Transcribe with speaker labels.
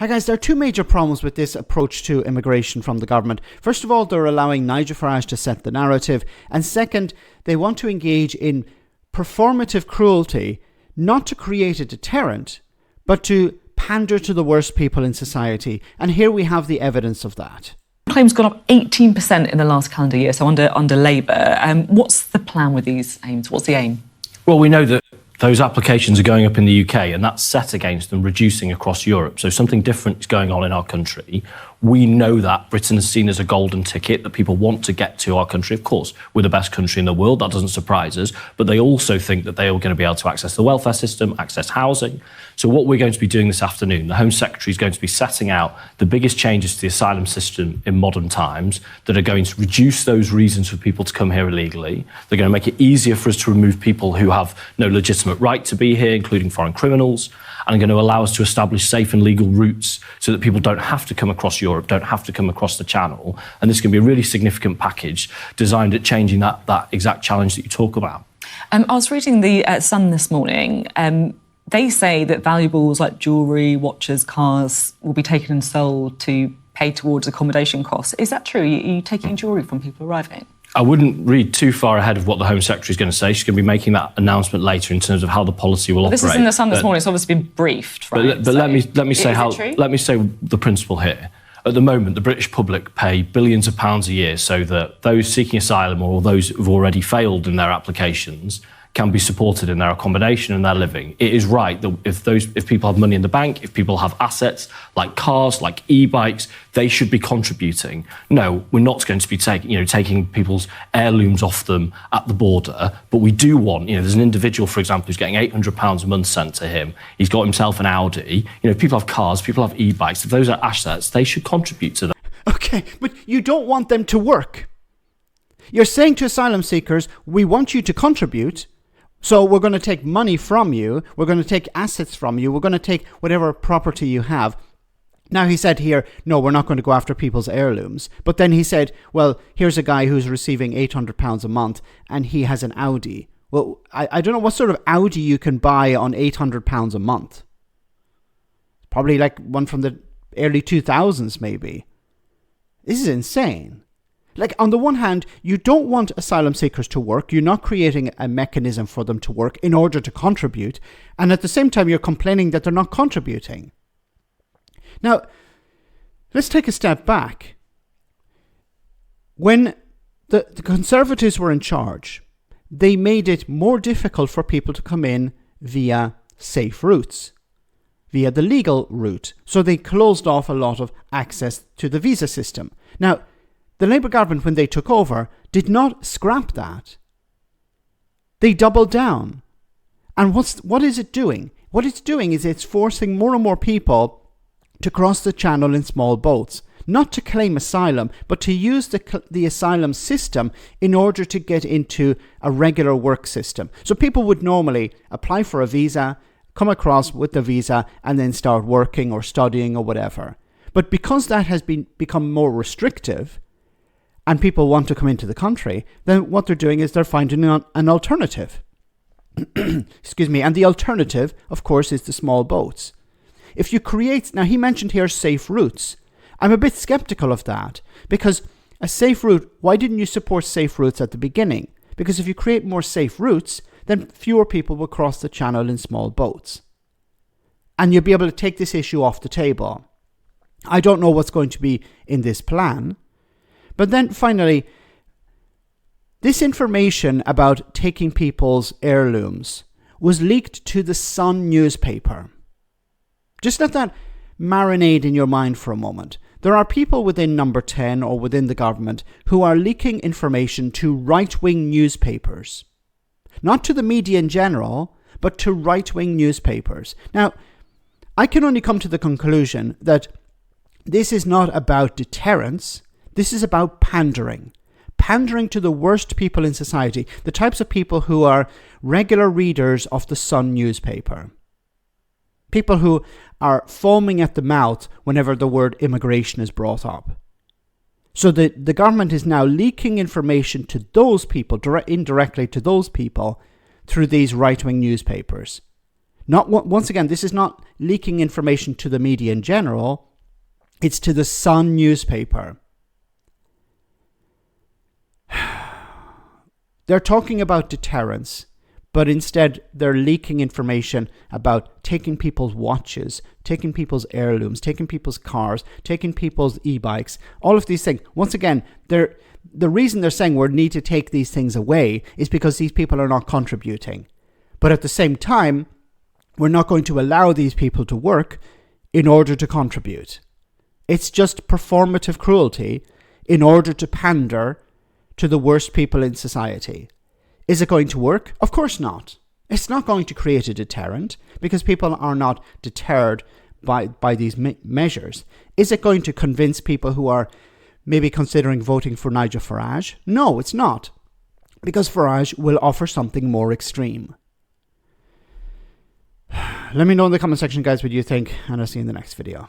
Speaker 1: Hi guys, there are two major problems with this approach to immigration from the government. First of all, they're allowing Nigel Farage to set the narrative. And second, they want to engage in performative cruelty, not to create a deterrent, but to pander to the worst people in society. And here we have the evidence of that.
Speaker 2: Claims gone up 18% in the last calendar year, so under Labour. What's the plan with these aims? What's the aim?
Speaker 3: Well, we know that those applications are going up in the UK, and that's set against them reducing across Europe. So something different is going on in our country. We know that Britain is seen as a golden ticket, that people want to get to our country. Of course, we're the best country in the world. That doesn't surprise us. But they also think that they are going to be able to access the welfare system, access housing. So what we're going to be doing this afternoon, the Home Secretary is going to be setting out the biggest changes to the asylum system in modern times that are going to reduce those reasons for people to come here illegally. They're going to make it easier for us to remove people who have no legitimate right to be here, including foreign criminals, and are going to allow us to establish safe and legal routes so that people don't have to come across Europe, don't have to come across the Channel. And this is going to be a really significant package designed at changing that exact challenge that you talk about.
Speaker 2: I was reading the Sun this morning. They say that valuables like jewellery, watches, cars will be taken and sold to pay towards accommodation costs. Is that true? Are you taking jewellery from people arriving?
Speaker 3: I wouldn't read too far ahead of what the Home Secretary is going to say. She's going to be making that announcement later in terms of how the policy will operate.
Speaker 2: This is in the Sun this morning. It's obviously been briefed, right?
Speaker 3: But let me say the principle here. At the moment, the British public pay billions of pounds a year so that those seeking asylum or those who've already failed in their applications can be supported in their accommodation and their living. It is right that if people have money in the bank, if people have assets like cars, like e-bikes, they should be contributing. No, we're not going to be taking people's heirlooms off them at the border, but we do want, there's an individual, for example, who's getting £800 a month sent to him. He's got himself an Audi. People have cars, people have e-bikes. If those are assets, they should contribute to them.
Speaker 1: Okay, but you don't want them to work. You're saying to asylum seekers, we want you to contribute. So we're going to take money from you, we're going to take assets from you, we're going to take whatever property you have. Now he said here, no, we're not going to go after people's heirlooms. But then he said, well, here's a guy who's receiving £800 a month and he has an Audi. Well, I don't know what sort of Audi you can buy on £800 a month. Probably like one from the early 2000s maybe. This is insane. Like, on the one hand, you don't want asylum seekers to work. You're not creating a mechanism for them to work in order to contribute. And at the same time, you're complaining that they're not contributing. Now, let's take a step back. When the Conservatives were in charge, they made it more difficult for people to come in via safe routes, via the legal route. So they closed off a lot of access to the visa system. Now, the Labour government, when they took over, did not scrap that. They doubled down. And what is it doing? What it's doing is it's forcing more and more people to cross the Channel in small boats, not to claim asylum, but to use the asylum system in order to get into a regular work system. So people would normally apply for a visa, come across with the visa, and then start working or studying or whatever. But because that has become more restrictive, and people want to come into the country, then what they're doing is they're finding an alternative. Excuse me. And the alternative, of course, is the small boats. If you create... Now, he mentioned here safe routes. I'm a bit skeptical of that, because a safe route... Why didn't you support safe routes at the beginning? Because if you create more safe routes, then fewer people will cross the Channel in small boats. And you'll be able to take this issue off the table. I don't know what's going to be in this plan. But then finally, this information about taking people's heirlooms was leaked to the Sun newspaper. Just let that marinate in your mind for a moment. There are people within Number 10 or within the government who are leaking information to right-wing newspapers. Not to the media in general, but to right-wing newspapers. Now, I can only come to the conclusion that this is not about deterrence. This is about pandering. Pandering to the worst people in society, the types of people who are regular readers of the Sun newspaper. People who are foaming at the mouth whenever the word immigration is brought up. So the government is now leaking information to those people, indirectly to those people, through these right-wing newspapers. Once again, this is not leaking information to the media in general. It's to the Sun newspaper. They're talking about deterrence, but instead they're leaking information about taking people's watches, taking people's heirlooms, taking people's cars, taking people's e-bikes, all of these things. Once again, the reason they're saying we need to take these things away is because these people are not contributing. But at the same time, we're not going to allow these people to work in order to contribute. It's just performative cruelty in order to pander to the worst people in society. Is it going to work? Of course not. It's not going to create a deterrent because people are not deterred by these measures. Is it going to convince people who are maybe considering voting for Nigel Farage? No, it's not. Because Farage will offer something more extreme. Let me know in the comment section, guys, what you think, and I'll see you in the next video.